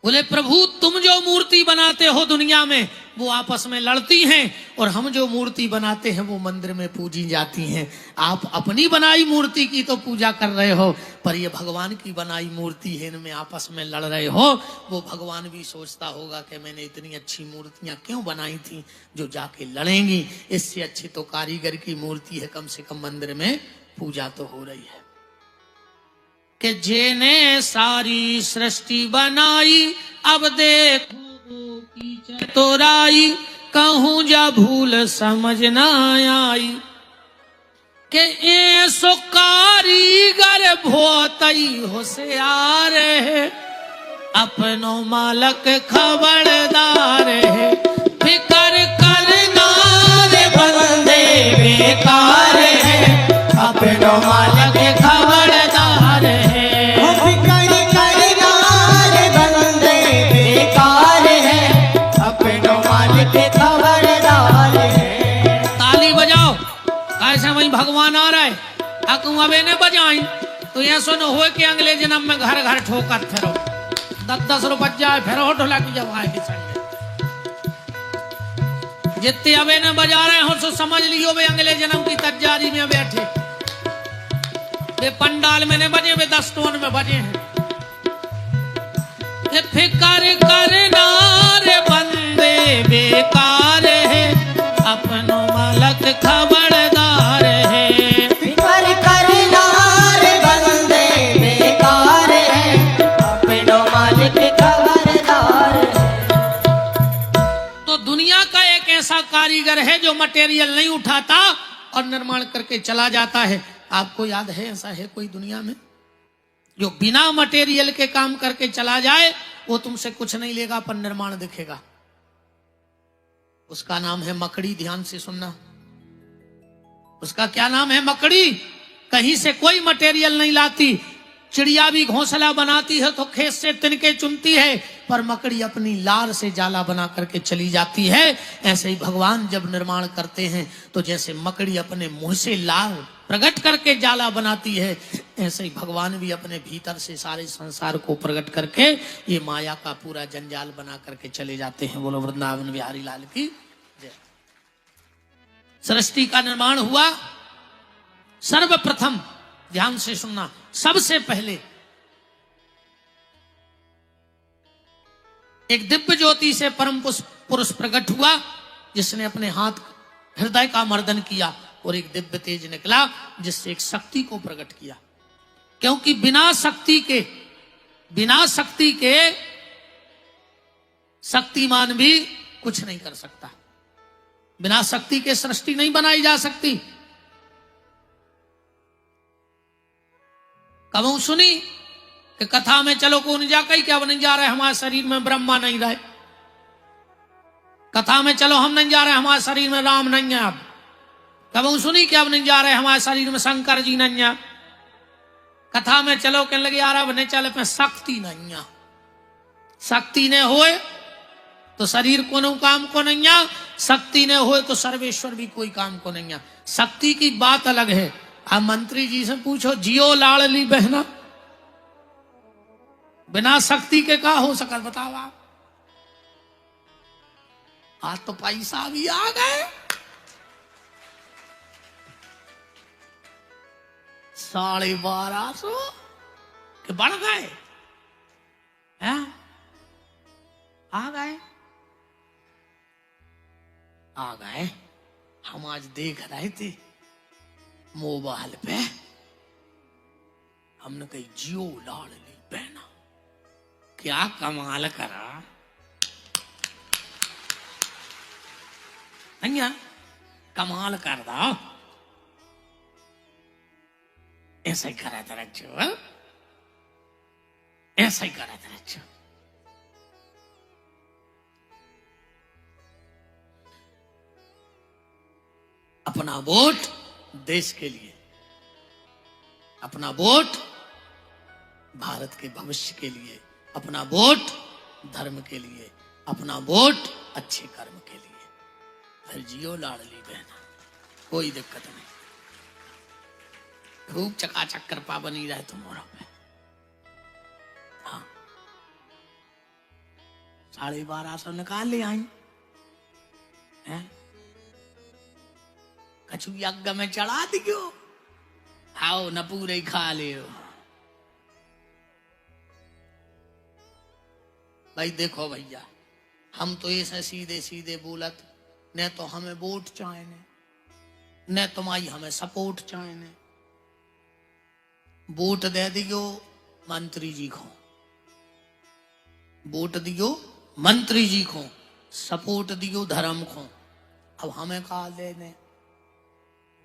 बोले प्रभु तुम जो मूर्ति बनाते हो दुनिया में वो आपस में लड़ती हैं और हम जो मूर्ति बनाते हैं वो मंदिर में पूजी जाती हैं। आप अपनी बनाई मूर्ति की तो पूजा कर रहे हो, पर ये भगवान की बनाई मूर्ति है, इनमें आपस में लड़ रहे हो। वो भगवान भी सोचता होगा कि मैंने इतनी अच्छी मूर्तियां क्यों बनाई थी जो जाके लड़ेंगी, इससे अच्छी तो कारीगर की मूर्ति है, कम से कम मंदिर में पूजा तो हो रही है। कि जेने सारी सृष्टि बनाई अब देखो वो की चतुराई, कहूं जा भूल समझ न आई। के ऐसो कारीगर भोतई होशियार है, अपनो मालक खबरदार है। फिकर करना रे बंदे बेकार है, अपनो मालक खबरदार है। भगवान आ रहा है, अकुआवे ने बजाई तो यह सुन हो कि अगले जन्म में घर घर ठोकर फिरो, 10-10 रुपये जाए फिर ढोला की जब आएगी संगे। जितने अबे ने बजा रहे हो तो समझ लियो वे अगले जन्म की तैयारी में बैठे। वे पंडाल में ने बजे, वे 10 टोन में बजे हैं। फिकर करना रे बंदे बेकार है, अपनो मालक खबरदार है। फिकर करना रे बंदे बेकार है, अपनो मालिक खबरदार है। तो दुनिया का एक ऐसा कारीगर है जो मटेरियल नहीं उठाता और निर्माण करके चला जाता है। आपको याद है ऐसा है कोई दुनिया में जो बिना मटेरियल के काम करके चला जाए? वो तुमसे कुछ नहीं लेगा पर निर्माण दिखेगा। उसका नाम है मकड़ी। ध्यान से सुनना, उसका क्या नाम है? मकड़ी। कहीं से कोई मटेरियल नहीं लाती। चिड़िया भी घोंसला बनाती है तो खेत से तिनके चुनती है, पर मकड़ी अपनी लार से जाला बना करके चली जाती है। ऐसे ही भगवान जब निर्माण करते हैं तो जैसे मकड़ी अपने मुंह से लार प्रकट करके जाला बनाती है, ऐसे ही भगवान भी अपने भीतर से सारे संसार को प्रकट करके ये माया का पूरा जंजाल बना करके चले जाते हैं। बोलो वृंदावन बिहारी लाल की जय। सृष्टि का निर्माण हुआ सर्वप्रथम, ध्यान से सुनना, सबसे पहले एक दिव्य ज्योति से परम पुरुष प्रकट हुआ, जिसने अपने हाथ हृदय का मर्दन किया और एक दिव्य तेज निकला जिससे एक शक्ति को प्रकट किया। क्योंकि बिना शक्ति के शक्तिमान भी कुछ नहीं कर सकता। बिना शक्ति के सृष्टि नहीं बनाई जा सकती। कबू सुनी कि कथा में चलो कौन जा कही क्या नहीं जा रहे, हमारे शरीर में ब्रह्मा नहीं रहे। कथा में चलो हम नहीं जा रहे, हमारे शरीर में राम नहीं है। अब कबू सुनी कि अब नहीं जा रहे, हमारे शरीर में शंकर जी नहीं है। कथा में चलो कहने लगे यार अब नहीं चले पे शक्ति नहीं है। शक्ति ने होए तो शरीर को न काम को नहीं है, शक्ति ने होए तो सर्वेश्वर भी कोई काम को नहीं है। शक्ति की बात अलग है। अब मंत्री जी से पूछो, जियो लाड़ली बहना, बिना शक्ति के का हो सकता बताओ आप? आज तो पैसा भी आ गए, 1250 के बढ़ गए हैं? आ गए। हम आज देख रहे थे मोबाइल पे, हमने कही जियो लाडली बहना, क्या कमाल करा। अन्या कमाल कर दो, ऐसा ही करा था रच्चो, ऐसा ही करा था रच्चो। अपना वोट देश के लिए, अपना वोट भारत के भविष्य के लिए, अपना वोट धर्म के लिए, अपना वोट अच्छे कर्म के लिए। फिर जियो लाडली बहना, कोई दिक्कत नहीं। खूब चकाचक कृपा बनी रहे तुम्हारा पे। हाँ, 1250 निकाल ले आई हैं, कछु यज्ञ में चढ़ा दियो, आओ न पूरे ही खा लियो। भाई देखो भैया, हम तो ऐसे सीधे सीधे बोलत, न तो हमें वोट चाहने, न तुम्हारी हमें सपोर्ट चाहने। वोट दे दियो मंत्री जी को, वोट दियो मंत्री जी को, सपोर्ट दियो धर्म को। अब हमें कहा देने,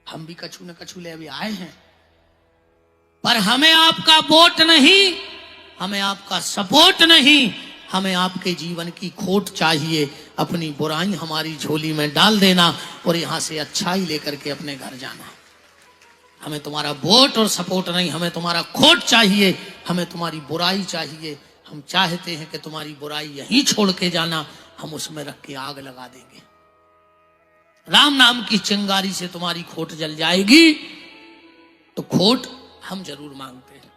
हम भी कछु न कछु ले अभी आए हैं, पर हमें आपका वोट नहीं, हमें आपका सपोर्ट नहीं, हमें आपके जीवन की खोट चाहिए। अपनी बुराई हमारी झोली में डाल देना और यहां से अच्छाई लेकर के अपने घर जाना। हमें तुम्हारा वोट और सपोर्ट नहीं, हमें तुम्हारा खोट चाहिए, हमें तुम्हारी बुराई चाहिए। हम चाहते हैं कि तुम्हारी बुराई यहीं छोड़ के जाना, हम उसमें रख के आग लगा देंगे। राम नाम की चिंगारी से तुम्हारी खोट जल जाएगी, तो खोट हम जरूर मांगते हैं।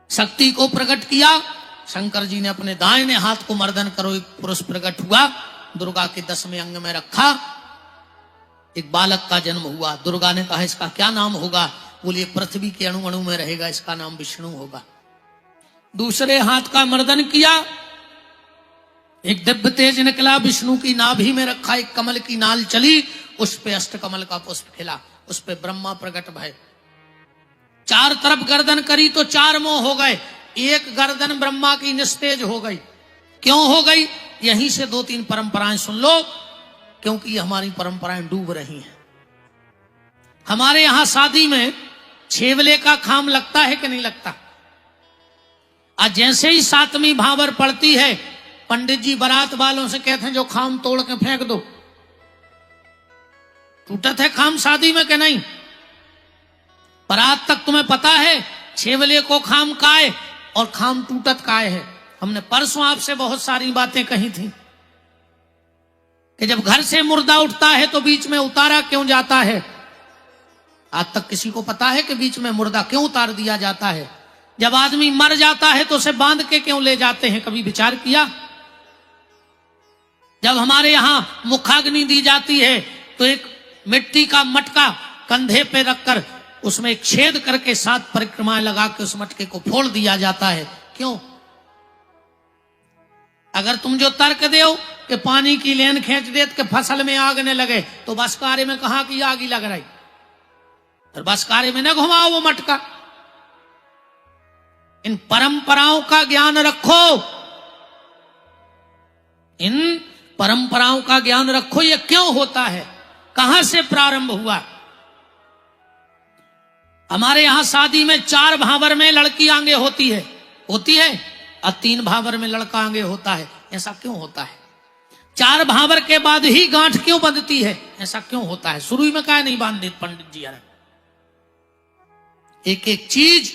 शक्ति को प्रकट किया शंकर जी ने, अपने दाहिने हाथ को मर्दन करो, एक पुरुष प्रकट हुआ, दुर्गा के 10वें अंग में रखा, एक बालक का जन्म हुआ। दुर्गा ने कहा इसका क्या नाम होगा? बोलिए पृथ्वी के अणु अणु में रहेगा, इसका नाम विष्णु होगा। दूसरे हाथ का मर्दन किया, एक दिव्य तेज निकला, विष्णु की नाभि में रखा, एक कमल की नाल चली, उस पे अष्टकमल का पुष्प खिला, उस पे ब्रह्मा प्रकट भय। चार तरफ गर्दन करी तो 4 मुंह हो गए, एक गर्दन ब्रह्मा की निस्तेज हो गई। क्यों हो गई? यहीं से 2-3 परंपराएं सुन लो, क्योंकि ये हमारी परंपराएं डूब रही हैं। हमारे यहां शादी में छेवले का खाम लगता है कि नहीं लगता? आज जैसे ही 7वीं भावर पड़ती है, पंडित जी बारात वालों से कहते हैं जो खाम तोड़ के फेंक दो। टूटत है खाम शादी में कि नहीं? पर आज तक तुम्हें पता है छेवले को खाम काय और खाम टूटत काय है? हमने परसों आपसे बहुत सारी बातें कही थी कि जब घर से मुर्दा उठता है तो बीच में उतारा क्यों जाता है? आज तक किसी को पता है कि बीच में मुर्दा क्यों उतार दिया जाता है? जब आदमी मर जाता है तो उसे बांध के क्यों ले जाते हैं? कभी विचार किया? जब हमारे यहां मुखाग्नि दी जाती है तो एक मिट्टी का मटका कंधे पे रखकर उसमें एक छेद करके 7 परिक्रमाएं लगा के उस मटके को फोड़ दिया जाता है। क्यों? अगर तुम जो तर्क दो कि पानी की लेन खींच दे कि फसल में आग न लगे, तो बसकारे में कहा कि आग ही लग रही, और बसकारे में न घुमाओ वो मटका। इन परंपराओं का ज्ञान रखो, इन परंपराओं का ज्ञान रखो। ये क्यों होता है? कहां से प्रारंभ हुआ? हमारे यहां शादी में 4 भावर में लड़की आगे होती है और 3 भावर में लड़का आगे होता है। ऐसा क्यों होता है? 4 भावर के बाद ही गांठ क्यों बंधती है? ऐसा क्यों होता है? शुरू में काहे नहीं बांध देते पंडित जी? अरे एक एक चीज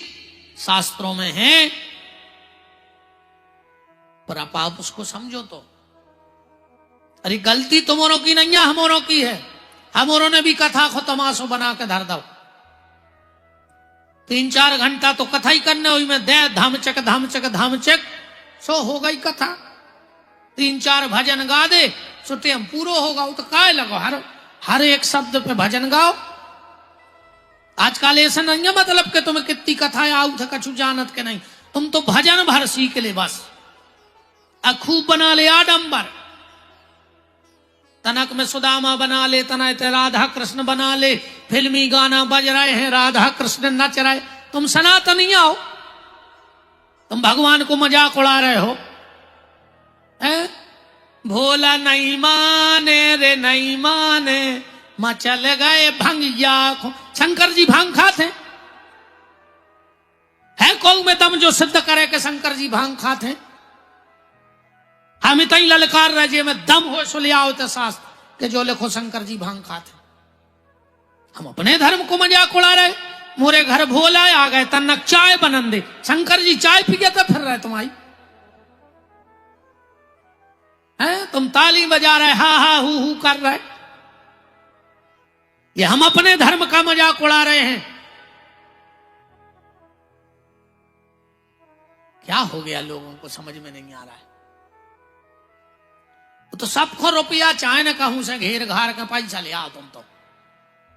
शास्त्रों में है, पर आप उसको समझो तो। अरे गलती तुमोरों की नहीं है, हमोरों की है। हमोरों ने भी कथा को तमाशो बना के धर दो। 3-4 घंटा तो कथा ही करने हुई में दे धामचक धामचक धामचक सो हो गई कथा। 3-4 भजन गा दे सुटे हम पूरो होगा। वो तो काय लगो हर एक शब्द पे भजन गाओ। आजकल ऐसा नहीं है मतलब कि तुम्हें कितनी कथाएं आऊ थे कछु जानत के नहीं, तुम तो भजन भर सीख ले बस। खूब बना ले आडंबर, तनक में सुदामा बना ले, तनक राधा कृष्ण बना ले, फिल्मी गाना बज रहे हैं, राधा कृष्ण नच रहे। तुम सनातनी आओ, तुम भगवान को मजाक उड़ा रहे हो। भोला नहीं माने रे नहीं माने, मचल गए भंगिया। शंकर जी भांग खाते है? कोई में दम जो सिद्ध करे कि शंकर जी भांग खाते हैं? हम इतना ही ललकार रहे जे में दम हो सो ले आओ तो शास्त्र के जो लिखो शंकर जी भांग खाते। हम अपने धर्म को मजाक उड़ा रहे। मोरे घर भोला आ गए तन्नक चाय बनन दे, शंकर जी चाय पिए तो फिर रहे तुम्हारी है। तुम ताली बजा रहे, हा हा हु कर रहे। ये हम अपने धर्म का मजाक उड़ा रहे हैं। क्या हो गया, लोगों को समझ में नहीं आ रहा है। तो सबको रुपया चाहे न कहूं से घेर घार का पैसा ले आओ, तुम तो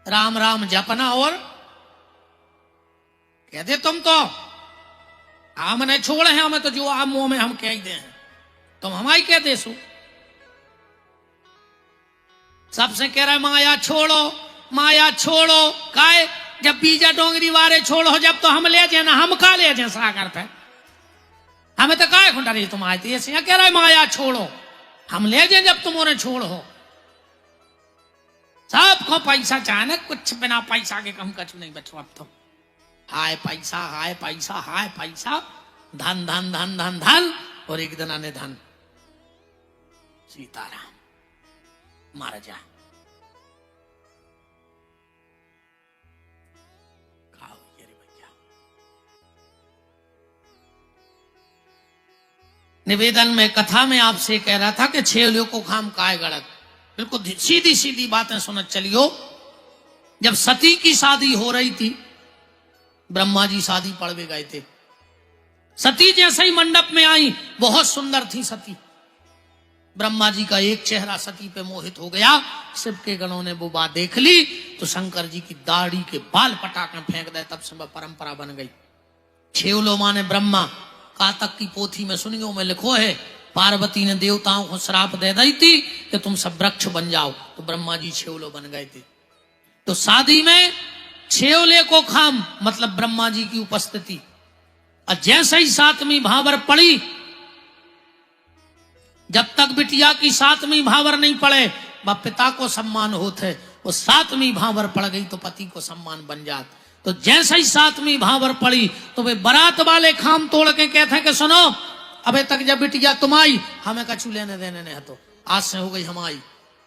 राम राम जपना और कहते तुम तो हमने छोड़े हैं, हमें तो जो आप मुंह में हम कह दे हैं तुम हमारी कह दे सु। सबसे कह रहा है माया छोड़ो, माया छोड़ो। काहे? जब बीजा डोंगरी वारे छोड़ो, जब तो हम ले जाए ना, हम का ले जाए सागर पे, हमें तो काहे खुंडा रही तुम आए ऐसे कह रहा है माया छोड़ो, हम ले जाए जब तुम उन्हें छोड़ो। सबको पैसा चाहे, कुछ बिना पैसा के कम कछु नहीं बचो अब तो। हाय पैसा, हाय पैसा, हाय पैसा, धन धन धन धन धन, और एक दिन आने धन। सीताराम मार जा। खाओ ये रे भैया। निवेदन में कथा में आपसे कह रहा था कि छेलियों को खाम काय गड़त। बिल्कुल सीधी सीधी बातें सुनत चलियो। जब सती की शादी हो रही थी, ब्रह्मा जी शादी पढ़वे गए थे। सती जैसे ही मंडप में आई, बहुत सुंदर थी सती। ब्रह्मा जी का एक चेहरा सती पे मोहित हो गया। शिव के गणों ने वो बात देख ली तो शंकर जी की दाढ़ी के बाल पटाखे फेंक दे, तब से परंपरा बन गई। छेवलो माने ब्रह्मा। कातक की पोथी में सुनियो में लिखो है, पार्वती ने देवताओं को श्राप दे दी थी कि तुम सब वृक्ष बन जाओ, तो ब्रह्मा जी छेवलो बन गए थे। तो शादी में छेवले को खाम मतलब ब्रह्मा जी की उपस्थिति। और जैसे ही सातवीं भावर पड़ी, जब तक बिटिया की सातवीं भावर नहीं पड़े वह पिता को सम्मान होते, वो सातवीं भावर पड़ गई तो पति को सम्मान बन जात। तो जैसे ही सातवीं भावर पड़ी तो वे बारात वाले खाम तोड़ के कहते हैं कि सुनो, अबे तक जब बिटिया तुम आई हमें कछु लेने देने नहीं, तो आज से हो गई हमारी।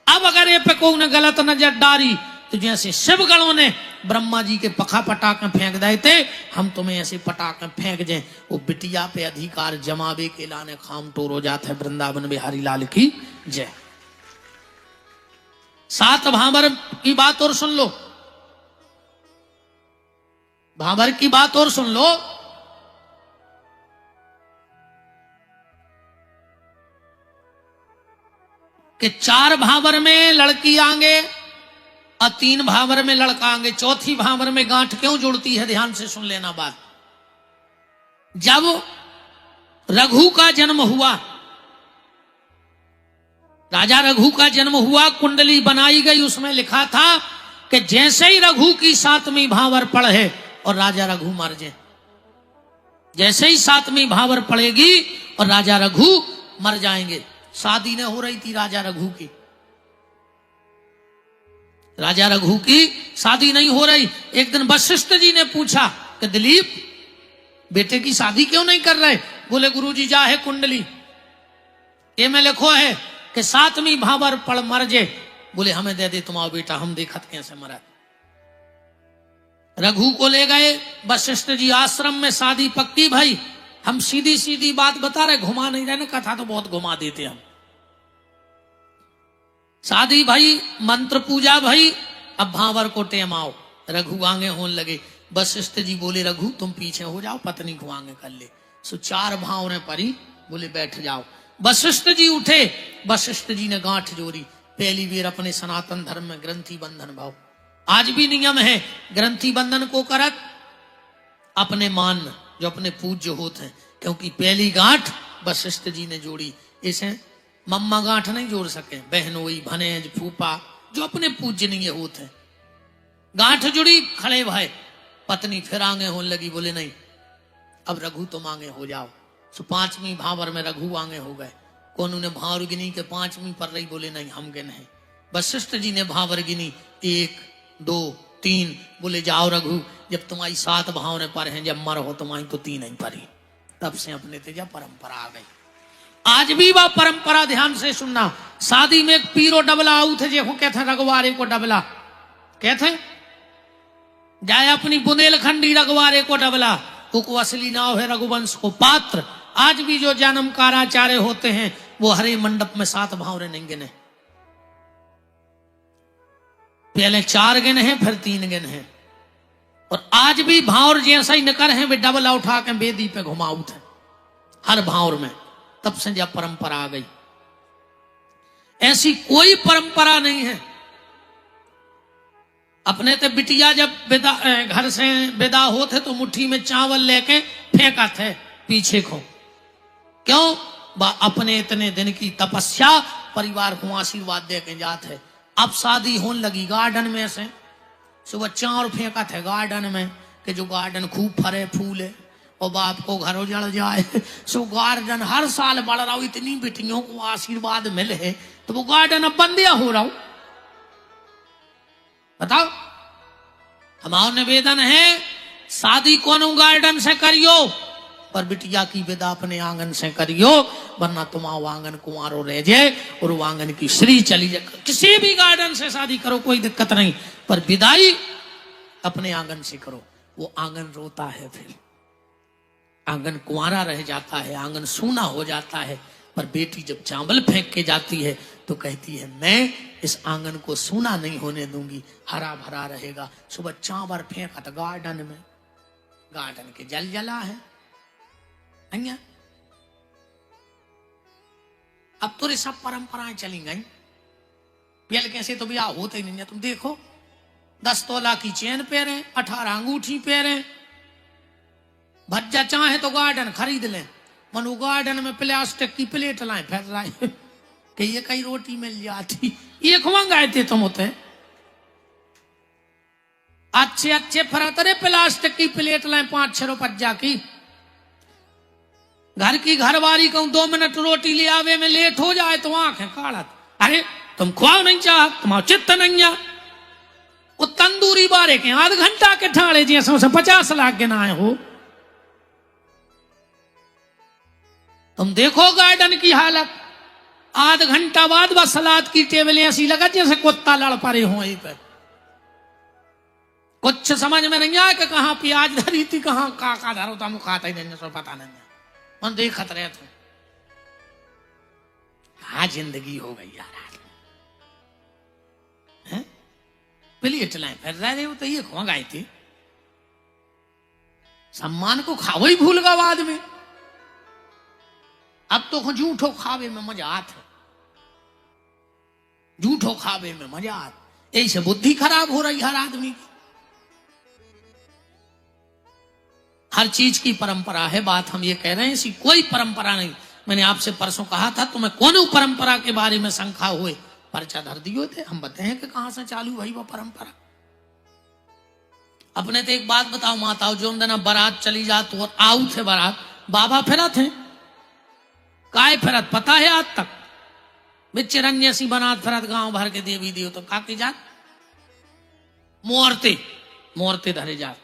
अब अगर ये पे कोई ने गलत नजर डारी तो जैसे शिवगणों ने ब्रह्मा जी के पखा पटाखे फेंक दिए थे, हम तुम्हें ऐसे पटाखे फेंक जाए। वो बिटिया पे अधिकार जमावे के लाने खाम तोड़ हो जाता है। वृंदावन बिहारी लाल की जय। सात भावर की बात और सुन लो, भावर की बात और सुन लो। कि 4 भावर में लड़की आगे और 3 भावर में लड़का आगे। चौथी भावर में गांठ क्यों जुड़ती है, ध्यान से सुन लेना बात। जब रघु का जन्म हुआ, राजा रघु का जन्म हुआ, कुंडली बनाई गई, उसमें लिखा था कि जैसे ही रघु की 7वीं भावर पड़े और राजा रघु मर जाए, जैसे ही 7वीं भावर पड़ेगी और राजा रघु मर जाएंगे। शादी न हो रही थी राजा रघु की, राजा रघु की शादी नहीं हो रही। एक दिन वशिष्ठ जी ने पूछा कि दिलीप बेटे की शादी क्यों नहीं कर रहे? बोले गुरुजी जा है कुंडली, ये में लिखो है कि 7वीं भावर पड़ मर जाए। बोले हमें दे दे तुम्हारा बेटा, हम देखत कैसे मरा। रघु को ले गए वशिष्ठ जी आश्रम में, शादी पक्की भाई। हम सीधी सीधी बात बता रहे, घुमा नहीं रहे ना, कथा तो बहुत घुमा देते हम। शादी भाई, मंत्र पूजा भाई, अब भावर को टेम आओ। रघु आगे होने लगे। वशिष्ठ जी बोले रघु तुम पीछे हो जाओ, पत्नी को आगे कर ले। सो 4 भावरें परी, बोले बैठ जाओ। वशिष्ठ जी उठे, वशिष्ठ जी ने गांठ जोड़ी। पहली बार अपने सनातन धर्म में ग्रंथि बंधन भाव, आज भी नियम है ग्रंथि बंधन को करत अपने मान जो अपने पूज्य होते हैं, क्योंकि पहली गांठ वशिष्ठ जी ने जोड़ी। इसे मम्मा गांठ नहीं जोड़ सके, बहनोई भनेज फूफा जो अपने पूजनीय होते हैं। गांठ जुड़ी, खड़े भाई। पत्नी फिर आगे होने लगी, बोले नहीं अब रघु तुम आगे हो जाओ। सो 5वीं भावर में रघु आगे हो गए। कौन ने भावर गिनी के 5वीं पर रही, बोले नहीं हम गिन है। वशिष्ठ जी ने भावर गिनी 1 2 3, बोले जाओ रघु जब तुम्हारी 7 भावरें पर हैं, जब मर हो तुम्हारी तो 3 नहीं परी। तब से अपने तेजा परंपरा आ गई। आज भी वह परंपरा ध्यान से सुनना। शादी में एक पीरो डबला आऊ थे, जो कहते रघुवारे को डबला कहते, जाए अपनी बुंदेलखंडी रघुवारे को डबला, को असली नाव है रघुवंश को पात्र। आज भी जो जन्म काराचार्य होते हैं वो हरे मंडप में 7 भावरें नहीं गिने, पहले 4 गिन है फिर 3 गिन है। और आज भी भावर जैसा ही नकर है वे डबला उठा के बेदी पे घुमाऊ थे। हर भावर में। तब से जब परंपरा आ गई, ऐसी कोई परंपरा नहीं है। अपने ते बिटिया जब घर से विदा होते तो मुट्ठी में चावल लेके फेंका थे पीछे को। क्यों? अपने इतने दिन की तपस्या परिवार को आशीर्वाद दे के जाते। अब शादी होने लगी गार्डन में से, सुबह चावल फेंका थे गार्डन में कि जो गार्डन खूब फरे फूले और बाप को घर उजड़ जाए। सो गार्डन हर साल बढ़ रहा हो, इतनी बेटियों को आशीर्वाद मिले तो वो गार्डन अब बंदिया हो रहा हो। बताओ, हमारा निवेदन है शादी कौन गार्डन से करियो, पर बिटिया की विदा अपने आंगन से करियो, वरना तुम्हारा आंगन कुंवारो रह जाए और वो आंगन की श्री चली जाए। किसी भी गार्डन से शादी करो कोई दिक्कत नहीं, पर विदाई अपने आंगन से करो। वो आंगन रोता है, फिर आंगन कुंवारा रह जाता है, आंगन सूना हो जाता है। पर बेटी जब चावल फेंक के जाती है तो कहती है मैं इस आंगन को सूना नहीं होने दूंगी, हरा भरा रहेगा। सुबह चावल फेंका था गार्डन में, गार्डन के जल जला है। अब तो ये सब परंपराएं चली गई। पहले कैसे तो ब्याह होते ही नहीं है। तुम देखो 10 तोला की चेन पहने, 18 अंगूठी पहने, भज्जा चाहे तो गार्डन खरीद लें, मनु गार्डन में प्लास्टिक की प्लेट लाए फिर लाए कि ये कई रोटी मिल जाती। ये मंगाए थे तुम होते अच्छे अच्छे फरतरे प्लास्टिक की प्लेट लाए 5-6 रुपया की। घर की घरवाली को 2 मिनट रोटी ले आवे में लेट हो जाए तो आंखें काढ़त। अरे तुम खुआओ नहीं चाह, तुम्हारा चित्त नहीं है। वो तंदूरी बारे के आध घंटा के ठाड़े जैसे 50 लाख के ना हो। तुम देखो गार्डन की हालत, आध घंटा बाद बस सलाद की टेबल ऐसी लगा जैसे कुत्ता लड़ पड़े हो। कुछ समझ में नहीं आया कि कहां प्याज धरी थी, कहां काका धरो था, खाता ही नहीं, सो पता नहीं। मन देखत रहे थे। हाँ जिंदगी हो गई यार। प्लेट लाए फिर रहे हो तो ये खो गई थी। सम्मान को खाओ ही भूल गया बाद में। अब तो झूठो खावे में मजा आता, झूठो खावे में मजा आता। ऐसे बुद्धि खराब हो रही हर आदमी की। हर चीज की परंपरा है, बात हम ये कह रहे हैं ऐसी कोई परंपरा नहीं। मैंने आपसे परसों कहा था तुम्हें कौन परंपरा के बारे में शंका हुए, पर्चा धर दिए थे। हम बताए कि कहां से चालू भाई वो परंपरा। अपने तो एक बात बताओ माताओं, जो दिन बारात चली जात और आऊ थे बारात, बाबा फिरत है काय फिरत पता है आज तक। बिच रंग जैसी बनात फिरत गांव भर के देवी देव तो काके जात मोरते मोरते धरे जात,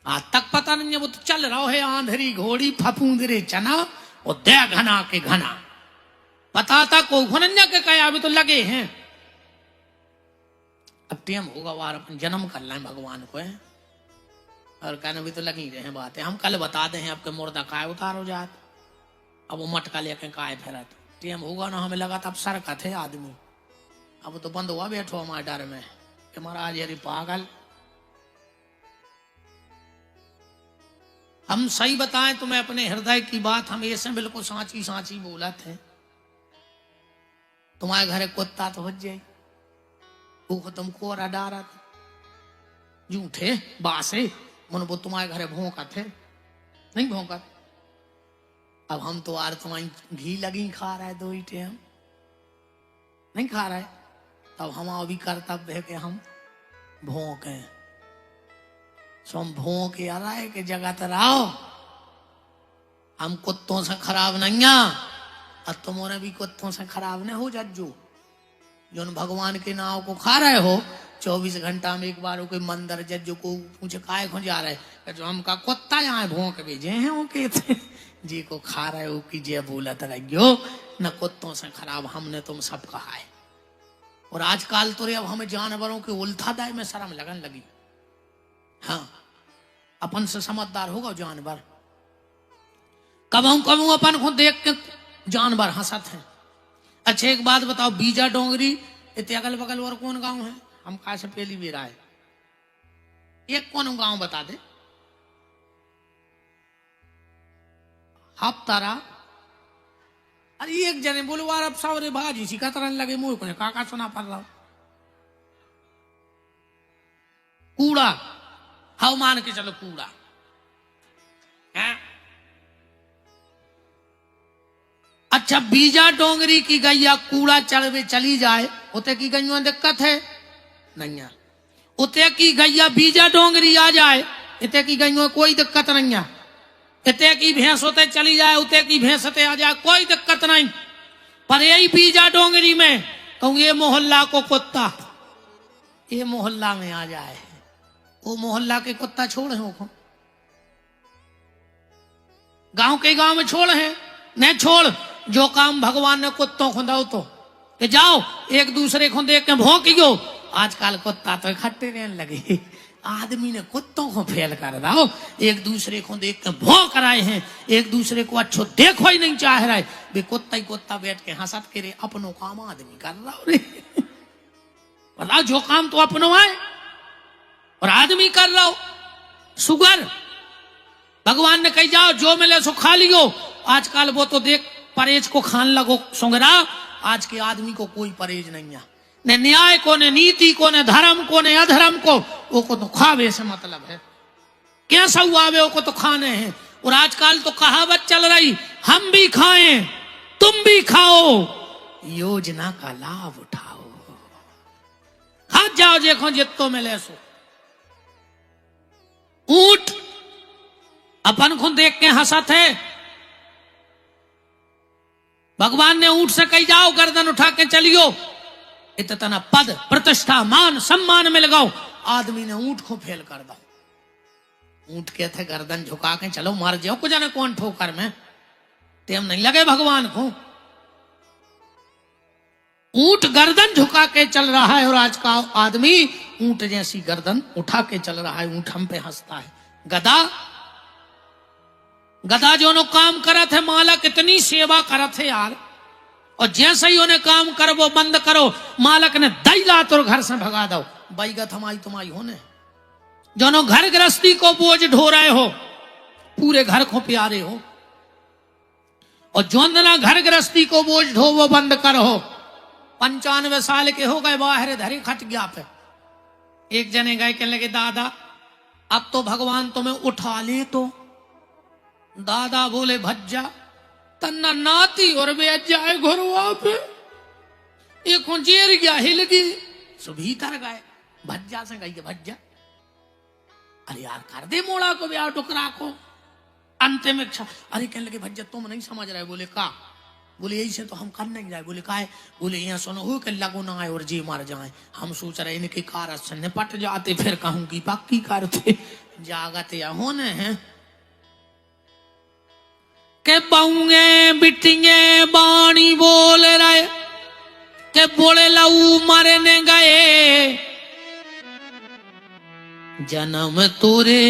आज तक पता नहीं है। वो तो चल रहा है आंधरी घोड़ी फफूंदरे चना और दे घना के घना। पता था को घुनन्या के कया अभी तो लगे हैं। अब टेम होगा वार अपन जन्म कर लें भगवान को है, और कहने भी तो लगी रहे हैं बातें। हम कल बता दें आपके मुर्दा काय उतारो जात, अब वो मटका लेके काय फिरत। टेम होगा ना, हमें लगा था अब सरकत है आदमी। अब तो बंद हुआ बैठो हमारे डर में कि महाराज अरे पागल। हम सही बताएं तुम्हें अपने हृदय की बात, हम ऐसे बिल्कुल सांची सांची बोला थे। तुम्हारे घर कुत्ता तो हो जाए, वो तुमको डारा झूठे बासे मन वो तुम्हारे घर भौंका थे नहीं भौंका। अब हम तो यार तुम्हारी घी लगी खा रहा है 2 ही टाइम नहीं खा रहा है। तब हम अभी कर्तव्य है कि हम भौंके, सो हम भौंके आ रहा है कि जगत रहो। हम कुत्तों से खराब नहीं है, अब तुम्हारे भी कुत्तों से खराब नहीं हो जज्जू। जो भगवान के नाव को खा रहे हो 24 घंटा में एक बार कोई मंदिर जज्जू को पूछे काय खो जा रहे है, जो हमका कुत्ता यहाँ भौंक भेजे हैं ओके जी को खा रहे हो कि जे बोलत रहियो न कुत्तों से खराब हमने तुम सब कहा है। और आजकल तो रे अब हमें जानवरों के उल्था दाय में शर्म लगन लगी। हाँ अपन से समझदार होगा जानवर, कबहू कबहू अपन को देख के जानवर हंसत है। अच्छा एक बात बताओ, बीजा डोंगरी इतने अगल बगल और कौन गांव है? हम कहा से पहली बेरा है, एक कौन गांव बता दे। हफ्ता रहा। अरे एक जने बोले वार अब सावरे भाजी सी कतरन लगे मुंह को काका सुना पड़ रहा कूड़ा, हाउ मान के चलो कूड़ा है। अच्छा बीजा डोंगरी की गैया कूड़ा चढ़वे चली जाए उते की गैया दिक्कत है नहीं है। उते की गैया बीजा डोंगरी आ जाए इते की गैया कोई दिक्कत नहीं है। इते की भैंस होते चली जाए उते की भैंस होते आ जाए कोई दिक्कत नहीं। पर यही बीजा डोंगरी में कहूँ ये मोहल्ला को कुत्ता ये मोहल्ला में आ जाए वो मोहल्ला के कुत्ता छोड़े हो गांव के गांव में छोड़ है नहीं छोड़। जो काम भगवान ने कुत्तों को दो तो कि जाओ एक दूसरे को देख के भौंकियो। आजकल कुत्ता तो इकट्ठे रहने लगे। आदमी ने कुत्तों को फेल कर रहा एक दूसरे को देख के भौंक रहे हैं एक दूसरे को अच्छो देखो ही नहीं चाह रहा है। वे कुत्ता ही कुत्ता बैठ के हंसत के रे अपनों काम आदमी कर रहा रे बताओ जो काम तो अपनों है और आदमी कर रहा हो। सुगर भगवान ने कही जाओ जो मिले सो खा लियो। आजकल वो तो देख परहेज को खान लगो सुंगरा। आज के आदमी को कोई परहेज नहीं है न न्याय को न नीति को न धर्म को न अधर्म को। वो को तो खावे से मतलब है कैसा हुआ वे को तो खाने हैं। और आजकल तो कहावत चल रही हम भी खाएं तुम भी खाओ योजना का लाभ उठाओ। खा जाओ देखो जितो मिले सो। ऊंट अपन को देख के हंसत है। भगवान ने ऊंट से कही जाओ गर्दन उठा के चलियो इतना पद प्रतिष्ठा मान सम्मान में लगाओ। आदमी ने ऊंट को फेल कर दो। ऊंट के थे गर्दन झुका के चलो मर जाओ को जाने कौन ठोकर में तेम नहीं लगे भगवान को। ऊंट गर्दन झुका के चल रहा है और आज का आदमी ऊंट जैसी गर्दन उठा के चल रहा है। ऊंट हम पे हंसता है। गधा गधा जो नो काम करत है मालक इतनी सेवा करत है यार। और जैसे ही उन्हें काम कर वो बंद करो मालक ने दई लात और घर से भगा दो। बैगत हमारी तुम्हारी होने जो नो घर गृहस्थी को बोझ ढो रहे हो पूरे घर को प्यारे हो। और जो ना घर गृहस्थी को बोझ ढो वो बंद करो। 95 साल के हो गए बाहर धरी खट गया पे। एक जने गए कहने लगे दादा अब तो भगवान तुम्हें उठा ले तो। दादा बोले भज्जा तन्ना नाती और वे जाए घरवा पे एक जेर गया हिल गई सो भीतर गए भज्जा से गई भज्जा। अरे यार कर दे मोड़ा को यार टुकड़ा को अंतिम इच्छा। अरे कहने लगे भज्जा तुम नहीं समझ रहे। बोले का बोले यही से तो हम कर नहीं जाए। बोले का है बोले यहाँ सुनो हो कि लगो ना आए और जी मार जाए। हम सोच रहे इनके कार से निपट जाते फिर कहूंगी पक्की करते जागत या होने हैं के बाऊंगे बिटिंगे बाणी बोल रहे के बोले लऊ मरने गए जन्म तुरे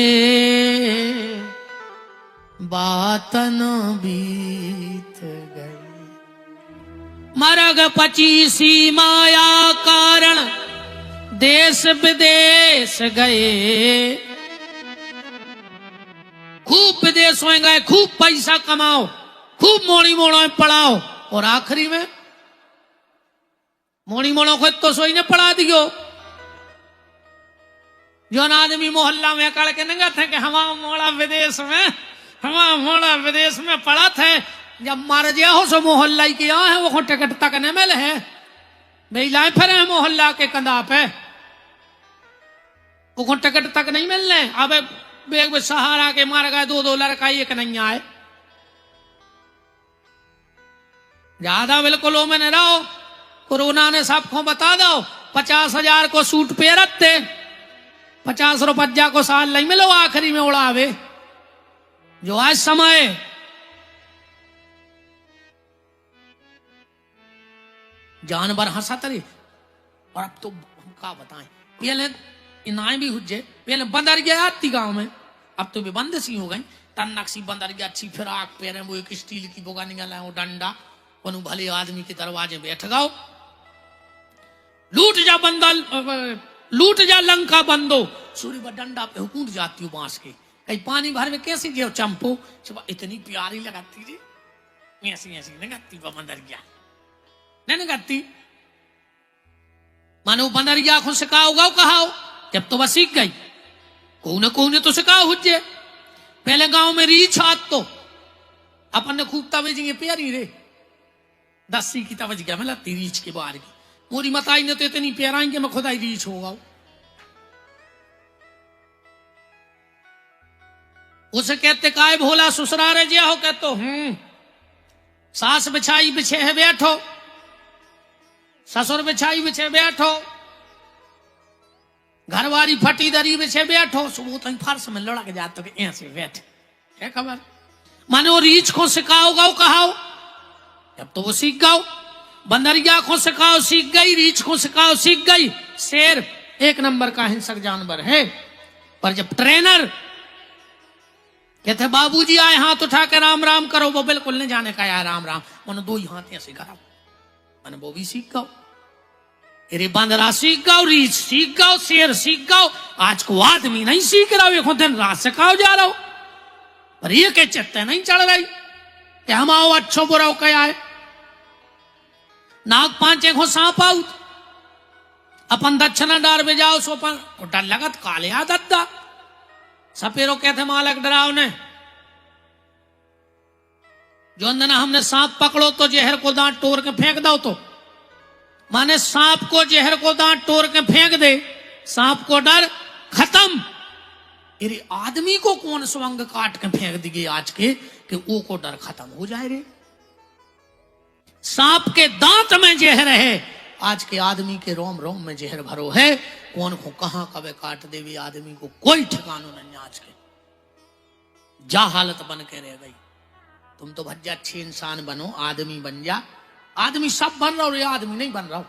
बातन बीत गए। मरग 25 माया कारण देश विदेश गए। खूब विदेश में गए खूब पैसा कमाओ खूब मोड़ी मोड़ों में पढ़ाओ और आखिरी में मोड़ी मोड़ों को तो सोई ने पढ़ा दियो। जो आदमी मोहल्ला में कड़ के नंगा थे कि हमारा मोड़ा विदेश में पढ़ा थे जब मर गया हो सो मोहल्ला के यहाँ है वो टिकट तक न मिले है भाई लाए फिर है मोहल्ला के कंधा पे वो टिकट तक नहीं मिलने। अब बेग में सहारा के मार गए 2 लड़का एक नहीं आए। ज्यादा बिल्कुल में न रहो। कोरोना ने सबको बता दो 50,000 को सूट पे रखते 50 रुपया को साल नहीं मिलो आखिरी में उड़ावे। जो आज समय जानवर हंसत रही। और अब तो हम क्या बताएं पहले इनाएं भी हुज्जे पहले बंदर गया आती गांव में अब तो भी बंद सी हो गई। टन्नक सी बंदर गया अच्छी फिराक पैर वो एक स्टील की बोगा निकला वो डंडा उन भले आदमी के दरवाजे बैठ गाओ। लूट जा लंका बंदो सूर्य पर डंडा पे हुकूमत जाती हो बांस के कहीं पानी भर में कैसी जो चंपो इतनी प्यारी लगाती रे, ऐसी ऐसी लगाती बंदरिया नहीं लगाती। मानो बंदरिया को सिखाओगा कहाओ, जब तो बस सीख गई कोने तो सिखाओ हुज्जे। पहले गांव में रीछ आत तो अपन ने खूब तवेजेंगे प्यारी रे, 10 की तवज गया मैं लगती रीछ के बाहर की। मोरी मताई ने तो इतनी प्याराई कि मैं खुदाई रीछ होगा। उसे कहते काय भोला ससुरारे जे हो, कहते सास बिछाई बिछे है बैठो, ससुर बिछाई बिछे बैठो, घरवारी फटी दरी बिछे बैठो। सुबह तक फर्श में लड़क जाते कि ऐसे बैठ, क्या खबर। माने वो रीछ को सिखाओगा कहाओ, जब तो वो सीख गाओ। बंदरिया को सिखाओ सीख गई, रीछ को सिखाओ सीख गई। शेर एक नंबर का हिंसक जानवर है, पर जब ट्रेनर कहते बाबूजी आए हाथ उठा के राम राम करो, वो बिल्कुल नहीं जाने का यार राम राम, मैंने 2 ही हाथ ऐसे कराओ, मैंने वो भी सीख गाओ। अरे बंदरा सीख गाओ, रीछ सीख गाओ, शेर सीख गाओ। आज को आदमी नहीं सीख रहा, एक दिन रात सिखाओ जा रहा हो, पर ये के चित्ते नहीं चढ़ रही कि हम आओ अच्छो बुरा क्या है। नाग 5 को सांप आउत, अपन दक्षिणा डार में जाओ सो अपन डर लगत काले आ दद्दा। सपेरो कहते मालक डराव ने, जो अंदना हमने सांप पकड़ो तो जहर को दांत तोड़ के फेंक दो, तो माने सांप को जहर को दांत तोड़ के फेंक दे, सांप को डर खत्म। अरे आदमी को कौन स्वंग काट के फेंक दिए आज के कि वो को डर खत्म हो जाए रे। सांप के दांत में जहर है, आज के आदमी के रोम रोम में जहर भरो है। कौन को कहां कबे काट देवी आदमी को कोई ठिकाना नहीं। आज के जा हालत बन के रह गई। तुम तो भज्जा अच्छे इंसान बनो, आदमी बन जा। आदमी सब बन रहा हो, ये आदमी नहीं बन रहा हो।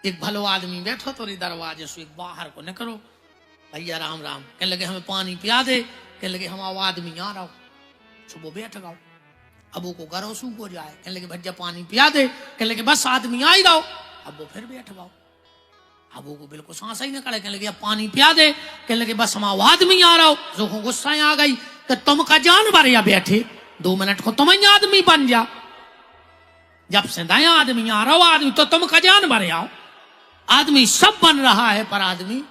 एक भलो आदमी बैठो तो दरवाजे से बाहर को न करो, भैया राम राम, कहने लगे हमें पानी पिया दे, कहने लगे हम आदमी आ रहा हो, सुबह बैठ गाओ। अब वो को गरो सू हो जाए, कहने लगे भैया पानी पिया दे, कहने लगे बस आदमी आ ही रहो। अब वो फिर बैठ गाओ, अब वो को बिल्कुल सांस ही न करे, कहने लगे अब पानी पिया दे, कहने लगे बस हम आदमी आ रहा हो। जो गुस्सा आ गई कि तुम का जानवर या बैठे 2 मिनट को तुम आदमी बन जा। जब से दया आदमी आ रहा हो, आदमी तो तुम का जानवर आओ। आदमी सब बन रहा है पर आदमी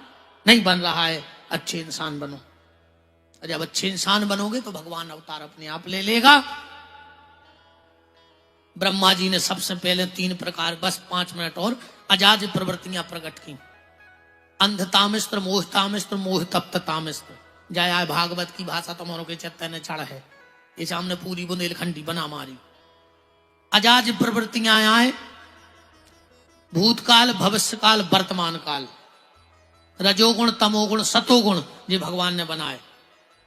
नहीं बन रहा है। अच्छे इंसान बनो, और जब अच्छे इंसान बनोगे तो भगवान अवतार अपने आप ले लेगा। ब्रह्मा जी ने सबसे पहले 3 प्रकार, बस 5 मिनट और, अजाज प्रवृत्तियां प्रकट की। अंधतामिस्त्र, मोहतामिस्त्र, मोह तप्ततामिस्त्र। जया भागवत की भाषा तुम्हारों के चित्त ने चढ़ है, ये सामने पूरी बुंदेलखंडी बना मारी। अजाज प्रवृत्तियां आए, भूतकाल, भविष्यकाल, वर्तमान काल। रजोगुण, तमोगुण, सतोगुण ये भगवान ने बनाए।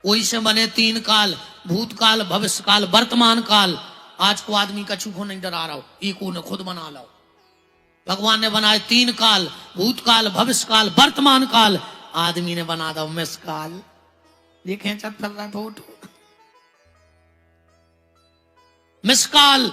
वही से बने 3 काल, भूतकाल, भविष्यकाल, वर्तमान काल। आज को आदमी कछु को नहीं डरा रहा हो, एक ने खुद बना लो। भगवान ने बनाए 3 काल, भूतकाल, भविष्यकाल, वर्तमान काल। आदमी ने बना दो मिस काल। देखें चल रहा फोटो मिस काल।